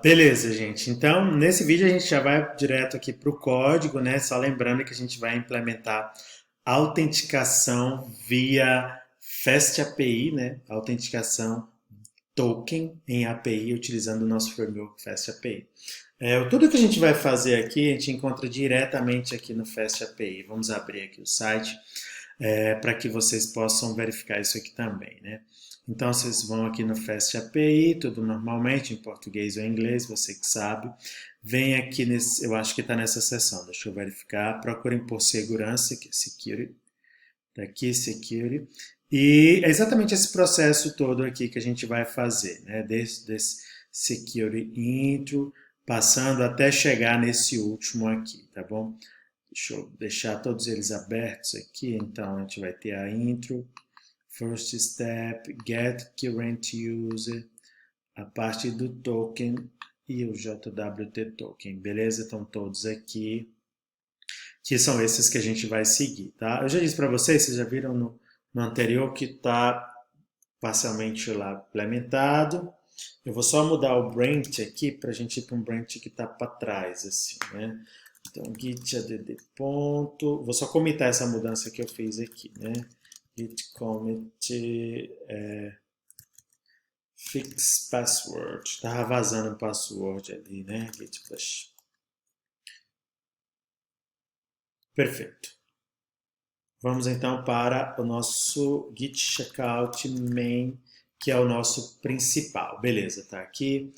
Beleza, gente. Então, nesse vídeo a gente já vai direto aqui para o código, né? Só lembrando que a gente vai implementar autenticação via Fast API, né? Autenticação token em API utilizando o nosso framework Fast API. Tudo que a gente vai fazer aqui, a gente encontra diretamente aqui no Fast API. Vamos abrir aqui o site para que vocês possam verificar isso aqui também, né? Então vocês vão aqui no Fast API, tudo normalmente, em português ou em inglês, você que sabe. Vem aqui nesse, eu acho que está nessa seção, deixa eu verificar. Procurem por segurança, que é Security. Está aqui, Security. E é exatamente esse processo todo aqui que a gente vai fazer, né? Desde Security Intro, passando até chegar nesse último aqui, tá bom? Deixa eu deixar todos eles abertos aqui. Então, a gente vai ter a intro, first step, get current user, a parte do token e o JWT token. Beleza? Estão todos aqui, que são esses que a gente vai seguir, tá? Eu já disse para vocês já viram no anterior que está parcialmente lá implementado. Eu vou só mudar o branch aqui para a gente ir para um branch que está para trás, assim, né? Então, git add ponto. Vou só comitar essa mudança que eu fiz aqui, né? Git commit fix password. Estava vazando um password ali, né? Git push. Perfeito. Vamos então para o nosso git checkout main, que é o nosso principal. Beleza, tá aqui.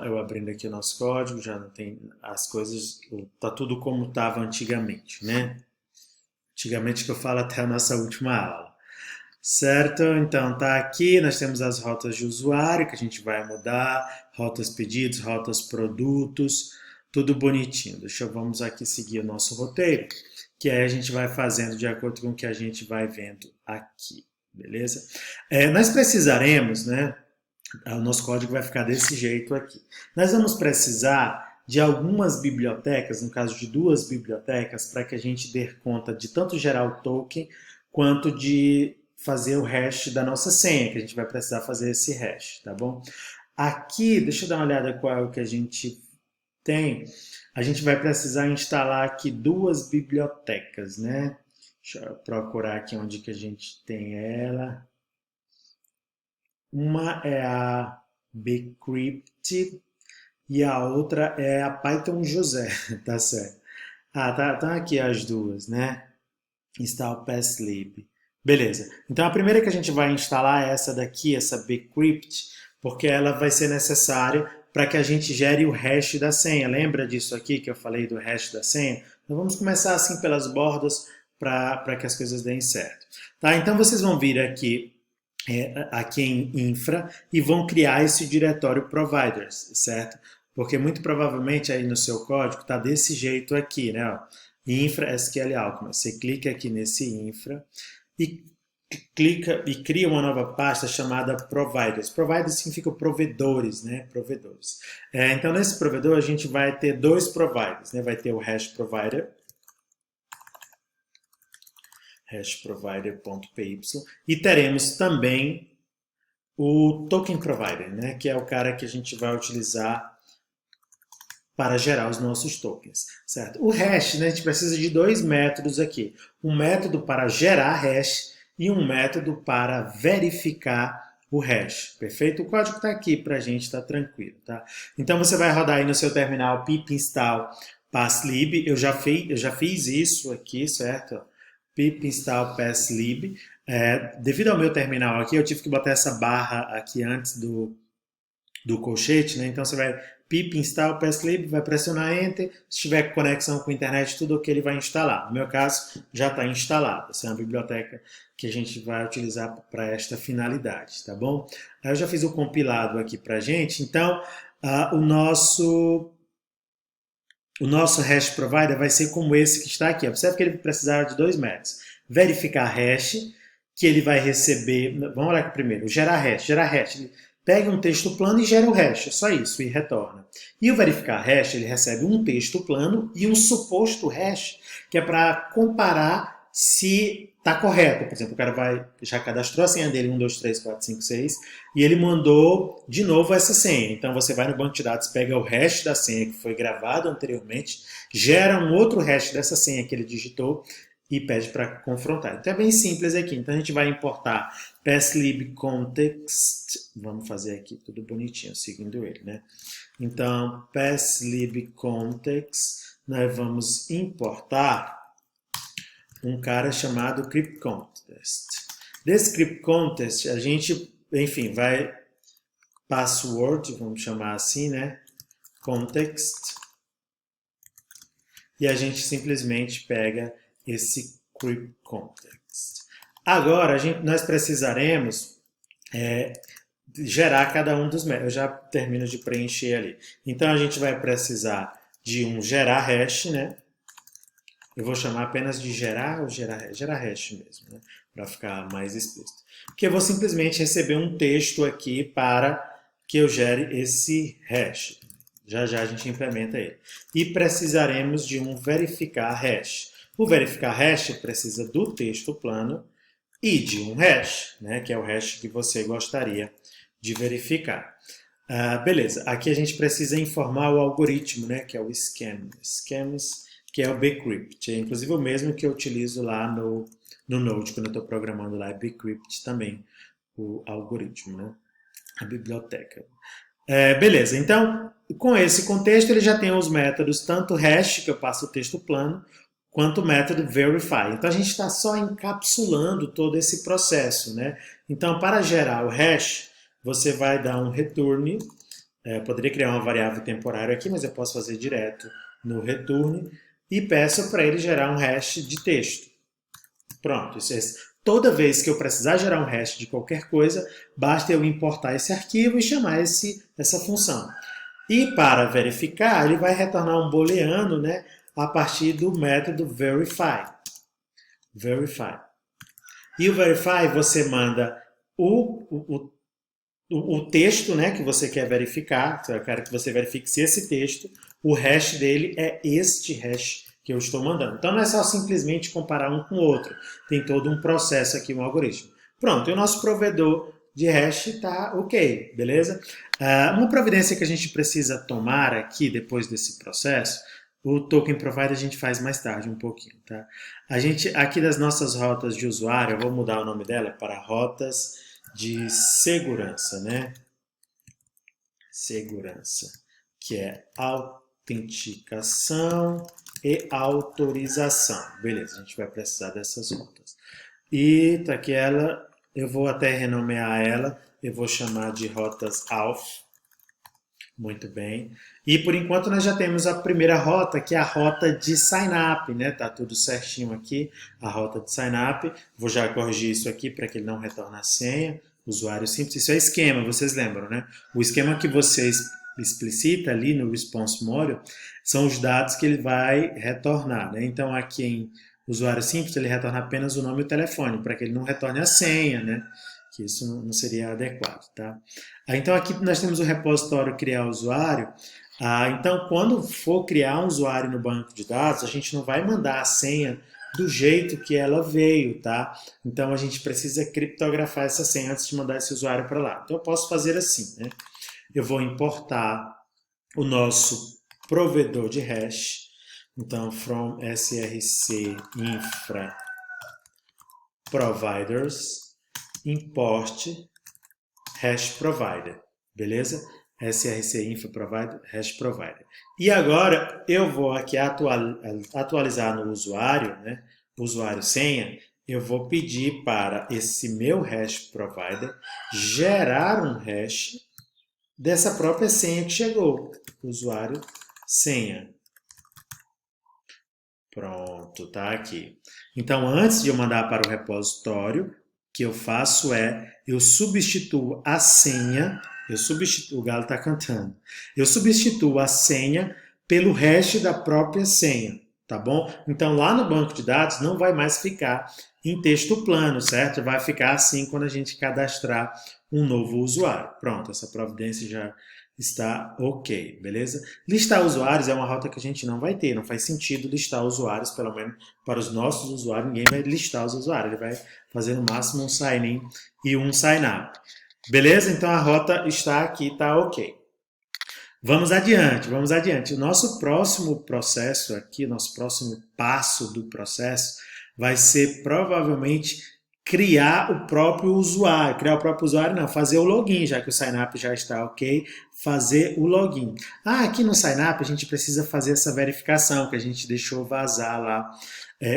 Eu abrindo aqui o nosso código, já não tem as coisas, tá tudo como estava antigamente, né? Antigamente que eu falo até a nossa última aula. Certo? Então tá aqui, nós temos as rotas de usuário que a gente vai mudar, rotas pedidos, rotas produtos, tudo bonitinho. Vamos aqui seguir o nosso roteiro, que aí a gente vai fazendo de acordo com o que a gente vai vendo aqui, beleza? Nós precisaremos, né? O nosso código vai ficar desse jeito aqui. Nós vamos precisar de algumas bibliotecas, no caso de duas bibliotecas, para que a gente dê conta de tanto gerar o token quanto de fazer o hash da nossa senha, que a gente vai precisar fazer esse hash, tá bom? Aqui, deixa eu dar uma olhada qual é o que a gente tem. A gente vai precisar instalar aqui duas bibliotecas, né? Deixa eu procurar aqui onde que a gente tem ela. Uma é a Bcrypt e a outra é a Python José, tá certo? Tá aqui as duas, né? Install passlib. Beleza. Então a primeira que a gente vai instalar é essa daqui, essa Bcrypt, porque ela vai ser necessária para que a gente gere o hash da senha. Lembra disso aqui que eu falei do hash da senha? Então vamos começar assim pelas bordas para que as coisas deem certo. Tá? Então vocês vão vir aqui em infra e vão criar esse diretório providers, certo? Porque muito provavelmente aí no seu código está desse jeito aqui, né? Ó, infra SQL Alchemy. Você clica aqui nesse infra e clica e cria uma nova pasta chamada providers. Providers significa provedores, né? Provedores. Então nesse provedor a gente vai ter dois providers, né? Vai ter o hash provider hashprovider.py e teremos também o token provider, né, que é o cara que a gente vai utilizar para gerar os nossos tokens, certo? O hash, né, a gente precisa de dois métodos aqui, um método para gerar hash e um método para verificar o hash, perfeito? O código está aqui para a gente estar tranquilo, tá? Então você vai rodar aí no seu terminal pip install passlib, eu já fiz isso aqui, certo? Pip install passlib. Devido ao meu terminal aqui, eu tive que botar essa barra aqui antes do colchete, né? Então você vai pip install passlib, vai pressionar enter, se tiver conexão com a internet, tudo o que ele vai instalar. No meu caso, já está instalado. Essa é uma biblioteca que a gente vai utilizar para esta finalidade, tá bom? Aí eu já fiz o compilado aqui para a gente, então o nosso hash provider vai ser como esse que está aqui. Observe que ele vai precisar de dois métodos. Verificar hash, que ele vai receber... Vamos olhar aqui primeiro. Gerar hash. Gerar hash. Ele pega um texto plano e gera o hash. É só isso. E retorna. E o verificar hash, ele recebe um texto plano e um suposto hash, que é para comparar se tá correto. Por exemplo, o cara já cadastrou a senha dele, 1, 2, 3, 4, 5, 6, e ele mandou de novo essa senha. Então você vai no banco de dados, pega o hash da senha que foi gravado anteriormente, gera um outro hash dessa senha que ele digitou e pede para confrontar. Então é bem simples aqui. Então a gente vai importar passlib context, vamos fazer aqui tudo bonitinho, seguindo ele, né? Então passlib context, nós vamos importar um cara chamado cryptContest. Desse cryptContest, a gente, enfim, vai password, vamos chamar assim, né? Context. E a gente simplesmente pega esse cryptContext. Agora, nós precisaremos gerar cada um dos métodos. Eu já termino de preencher ali. Então, a gente vai precisar de um gerar hash, né? Eu vou chamar apenas de gerar ou gerar hash mesmo, né? Para ficar mais explícito. Porque eu vou simplesmente receber um texto aqui para que eu gere esse hash. Já já a gente implementa ele. E precisaremos de um verificar hash. O verificar hash precisa do texto plano e de um hash, né? Que é o hash que você gostaria de verificar. Beleza, aqui a gente precisa informar o algoritmo, né? Que é o schems, que é o bcrypt. É inclusive o mesmo que eu utilizo lá no Node, quando eu estou programando lá, é bcrypt também, o algoritmo, né? A biblioteca. Beleza, então, com esse contexto, ele já tem os métodos, tanto hash, que eu passo o texto plano, quanto o método verify. Então, a gente está só encapsulando todo esse processo, né? Então, para gerar o hash, você vai dar um return. Eu poderia criar uma variável temporária aqui, mas eu posso fazer direto no return e peço para ele gerar um hash de texto. Pronto, toda vez que eu precisar gerar um hash de qualquer coisa, basta eu importar esse arquivo e chamar essa função. E para verificar, ele vai retornar um booleano, né, a partir do método verify. E o verify você manda o texto, né, que você quer verificar, eu quero que você verifique se esse texto, o hash dele é este hash que eu estou mandando. Então não é só simplesmente comparar um com o outro, tem todo um processo aqui, um algoritmo. Pronto, e o nosso provedor de hash está ok, beleza? Uma providência que a gente precisa tomar aqui, depois desse processo, o token provider a gente faz mais tarde um pouquinho, tá? A gente, aqui das nossas rotas de usuário, eu vou mudar o nome dela para rotas de segurança, né? Segurança, que é autenticação e autorização. Beleza, a gente vai precisar dessas rotas. E tá aqui ela, eu vou até renomear ela, eu vou chamar de rotas auth. Muito bem. E por enquanto nós já temos a primeira rota, que é a rota de sign up, né? Tá tudo certinho aqui, a rota de sign up. Vou já corrigir isso aqui para que ele não retorne a senha. Usuário simples, isso é esquema, vocês lembram, né? O esquema que você explicita ali no response module são os dados que ele vai retornar, né? Então aqui em usuário simples ele retorna apenas o nome e o telefone, para que ele não retorne a senha, né? Que isso não seria adequado, tá? Então aqui nós temos o repositório criar usuário. Então quando for criar um usuário no banco de dados, a gente não vai mandar a senha do jeito que ela veio, tá? Então a gente precisa criptografar essa senha antes de mandar esse usuário para lá. Então eu posso fazer assim, né? Eu vou importar o nosso provedor de hash. Então from src infra providers import hash provider, beleza? src infra provider hash provider. E agora eu vou aqui atualizar no usuário, né? Usuário senha. Eu vou pedir para esse meu hash provider gerar um hash dessa própria senha que chegou. Usuário senha. Pronto, tá aqui. Então, antes de eu mandar para o repositório, o que eu faço eu substituo a senha, o galo está cantando, eu substituo a senha pelo hash da própria senha, tá bom? Então, lá no banco de dados não vai mais ficar em texto plano, certo? Vai ficar assim quando a gente cadastrar um novo usuário. Pronto, essa providência Está ok, beleza? Listar usuários é uma rota que a gente não vai ter, não faz sentido listar usuários, pelo menos para os nossos usuários, ninguém vai listar os usuários, ele vai fazer no máximo um sign-in e um sign-up. Beleza? Então a rota está aqui, está ok. Vamos adiante, vamos adiante. O nosso próximo processo aqui, nosso próximo passo do processo vai ser provavelmente criar o próprio usuário. Criar o próprio usuário não, fazer o login, já que o sign-up já está ok, fazer o login. Ah, aqui no sign-up a gente precisa fazer essa verificação que a gente deixou vazar lá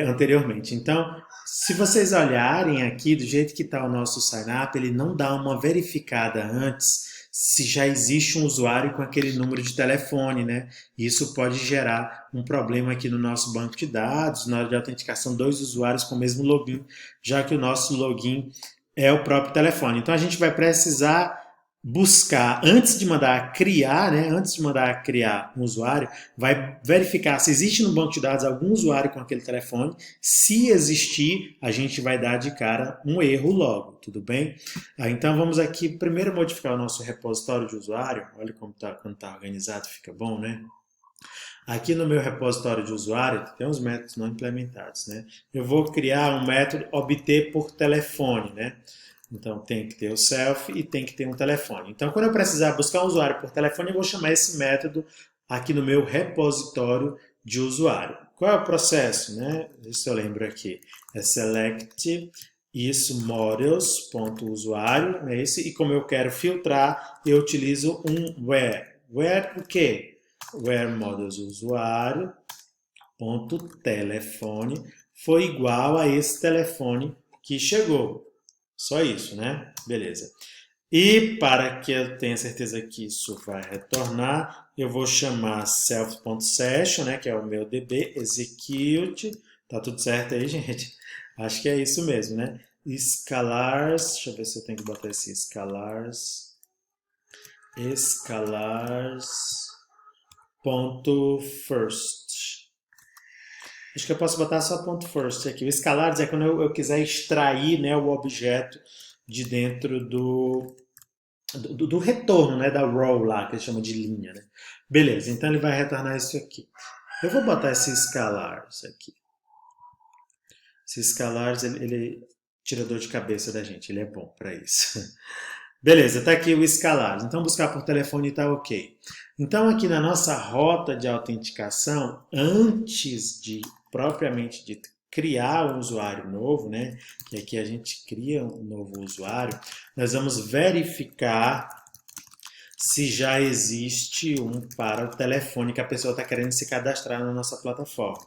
anteriormente. Então, se vocês olharem aqui, do jeito que está o nosso sign-up, ele não dá uma verificada antes se já existe um usuário com aquele número de telefone, né? Isso pode gerar um problema aqui no nosso banco de dados, na hora de autenticação, dois usuários com o mesmo login, já que o nosso login é o próprio telefone. Então a gente vai precisar buscar, antes de mandar criar, né? Antes de mandar criar um usuário, vai verificar se existe no banco de dados algum usuário com aquele telefone. Se existir, a gente vai dar de cara um erro logo, tudo bem? Então vamos aqui primeiro modificar o nosso repositório de usuário. Olha como tá, quando está organizado, fica bom, né? Aqui no meu repositório de usuário tem uns métodos não implementados, né? Eu vou criar um método obter por telefone, né? Então tem que ter o self e tem que ter um telefone. Então quando eu precisar buscar um usuário por telefone, eu vou chamar esse método aqui no meu repositório de usuário. Qual é o processo, né? Isso eu lembro aqui. É select isso models.usuário, é esse, e como eu quero filtrar, eu utilizo um where. Where o quê? Where models usuário ponto telefone foi igual a esse telefone que chegou. Só isso, né? Beleza. E para que eu tenha certeza que isso vai retornar, eu vou chamar self.session, né, que é o meu DB, execute. Tá tudo certo aí, gente? Acho que é isso mesmo, né? Scalars, deixa eu ver se eu tenho que botar esse scalars.first. Acho que eu posso botar só ponto .first aqui. O scalars é quando eu quiser extrair, né, o objeto de dentro do retorno, né, da row lá, que eles chamam de linha. Né? Beleza, então ele vai retornar isso aqui. Eu vou botar esse scalars aqui. Esse scalars, ele tira dor de cabeça da gente, ele é bom para isso. Beleza, está aqui o escalar. Então, buscar por telefone está ok. Então, aqui na nossa rota de autenticação, antes de propriamente dito criar um usuário novo, né? Que aqui a gente cria um novo usuário, nós vamos verificar se já existe um para o telefone que a pessoa está querendo se cadastrar na nossa plataforma.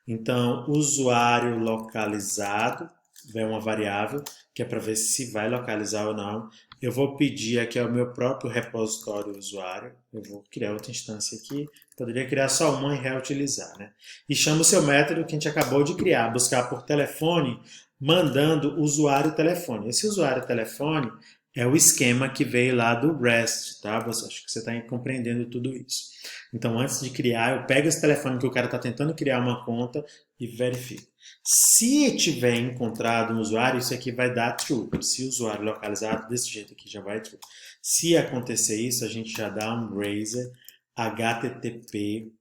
Então, usuário localizado é uma variável que é para ver se vai localizar ou não. Eu vou pedir aqui ao meu próprio repositório usuário. Eu vou criar outra instância aqui. Poderia criar só uma e reutilizar, né? E chama o seu método que a gente acabou de criar, buscar por telefone, mandando usuário telefone. Esse usuário telefone é o esquema que veio lá do REST, tá? Acho que você está compreendendo tudo isso. Então, antes de criar, eu pego esse telefone que o cara está tentando criar uma conta e verifico. Se tiver encontrado um usuário, isso aqui vai dar true. Se o usuário localizado desse jeito aqui já vai true. Se acontecer isso, a gente já dá um razor http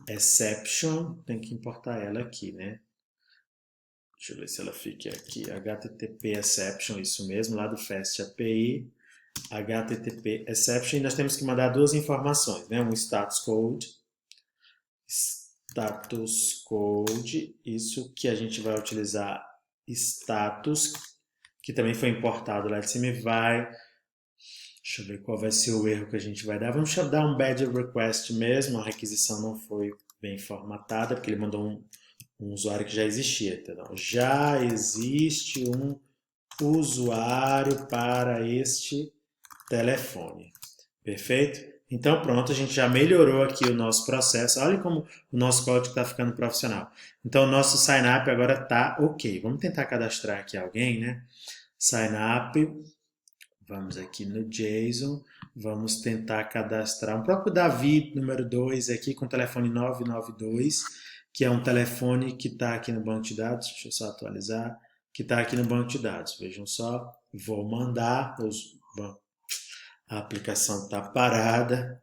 exception, tem que importar ela aqui, né? Deixa eu ver se ela fica aqui. HTTP exception, isso mesmo, lá do Fast API. HTTP exception. E nós temos que mandar duas informações, né? Um status code. Status code. Isso que a gente vai utilizar status, que também foi importado lá de cima e vai... Deixa eu ver qual vai ser o erro que a gente vai dar. Vamos dar um badge request mesmo. A requisição não foi bem formatada, porque ele mandou um usuário que já existia. Entendeu? Já existe um usuário para este telefone. Perfeito? Então pronto, a gente já melhorou aqui o nosso processo. Olha como o nosso código está ficando profissional. Então o nosso sign up agora está ok. Vamos tentar cadastrar aqui alguém, né? Sign up. Vamos aqui no JSON. Vamos tentar cadastrar o próprio Davi, número 2, aqui com o telefone 992, que é um telefone que está aqui no banco de dados. Deixa eu só atualizar. Que está aqui no banco de dados. Vejam só. Vou mandar A aplicação está parada.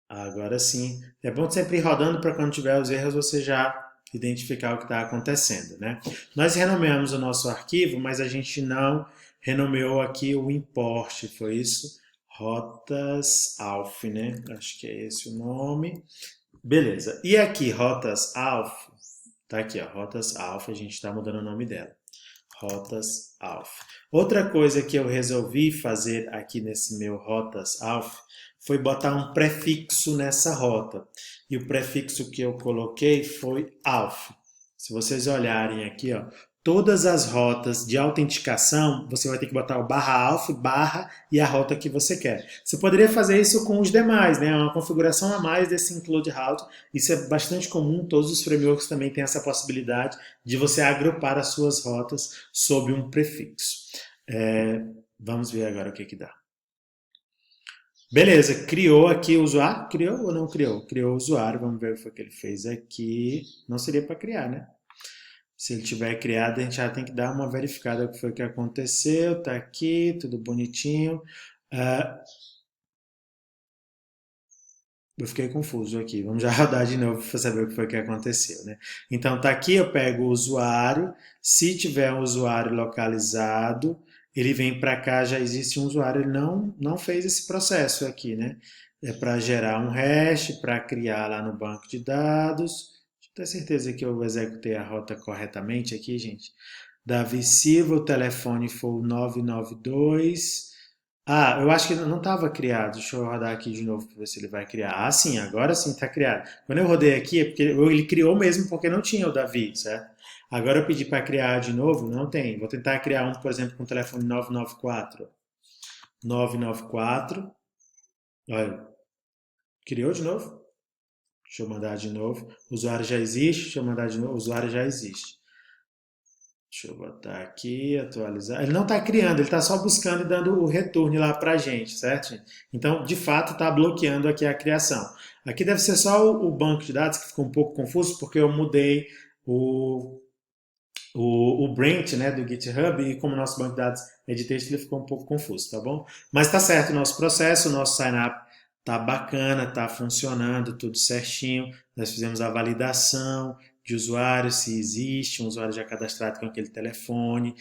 Agora sim. É bom sempre ir rodando para quando tiver os erros você já identificar o que está acontecendo, né? Nós renomeamos o nosso arquivo, mas a gente não renomeou aqui o import, foi isso? Rotas alf, né? Acho que é esse o nome. Beleza. E aqui, rotas alf, tá aqui, ó, rotas alf, a gente está mudando o nome dela. Rotas alf. Outra coisa que eu resolvi fazer aqui nesse meu rotas alf foi botar um prefixo nessa rota. E o prefixo que eu coloquei foi alf. Se vocês olharem aqui, ó, todas as rotas de autenticação, você vai ter que botar o barra alf, barra e a rota que você quer. Você poderia fazer isso com os demais, né? É uma configuração a mais desse include route. Isso é bastante comum, todos os frameworks também têm essa possibilidade de você agrupar as suas rotas sob um prefixo. Vamos ver agora o que dá. Beleza, criou aqui o usuário. Criou ou não criou? Criou o usuário, vamos ver o que foi que ele fez aqui. Não seria para criar, né? Se ele tiver criado, a gente já tem que dar uma verificada o que foi que aconteceu. Tá aqui, tudo bonitinho. Eu fiquei confuso aqui. Vamos já rodar de novo para saber o que foi que aconteceu, né? Então tá aqui, eu pego o usuário. Se tiver um usuário localizado, ele vem para cá, já existe um usuário, ele não fez esse processo aqui, né? É para gerar um hash, para criar lá no banco de dados. Deixa eu ter certeza que eu executei a rota corretamente aqui, gente. Davi Silva, o telefone foi o 992. Eu acho que não estava criado. Deixa eu rodar aqui de novo para ver se ele vai criar. Ah, sim, agora sim está criado. Quando eu rodei aqui, é porque ele criou mesmo porque não tinha o Davi, certo? Agora eu pedi para criar de novo, não tem. Vou tentar criar um, por exemplo, com o telefone 994. 994. Olha, criou de novo? Deixa eu mandar de novo. O usuário já existe. Deixa eu mandar de novo. O usuário já existe. Deixa eu botar aqui, atualizar. Ele não está criando, ele está só buscando e dando o return lá para a gente, certo? Então, de fato, está bloqueando aqui a criação. Aqui deve ser só o banco de dados que ficou um pouco confuso, porque eu mudei o branch, né, do GitHub, e como o nosso banco de dados é de texto, ele ficou um pouco confuso, tá bom? Mas está certo o nosso processo, o nosso sign-up tá bacana, tá funcionando, tudo certinho. Nós fizemos a validação de usuário, se existe um usuário já cadastrado com aquele telefone.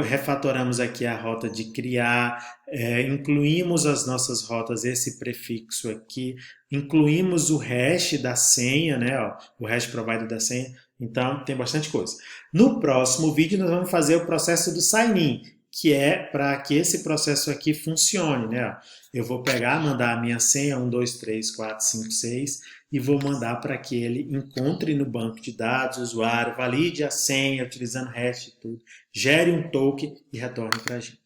Refatoramos aqui a rota de criar, incluímos as nossas rotas, esse prefixo aqui, incluímos o hash da senha, né, ó, o hash provider da senha, então tem bastante coisa. No próximo vídeo nós vamos fazer o processo do sign-in, que é para que esse processo aqui funcione, né? Eu vou pegar, mandar a minha senha 1, 2, 3, 4, 5, 6 e vou mandar para que ele encontre no banco de dados o usuário, valide a senha utilizando hash e tudo, gere um token e retorne para a gente.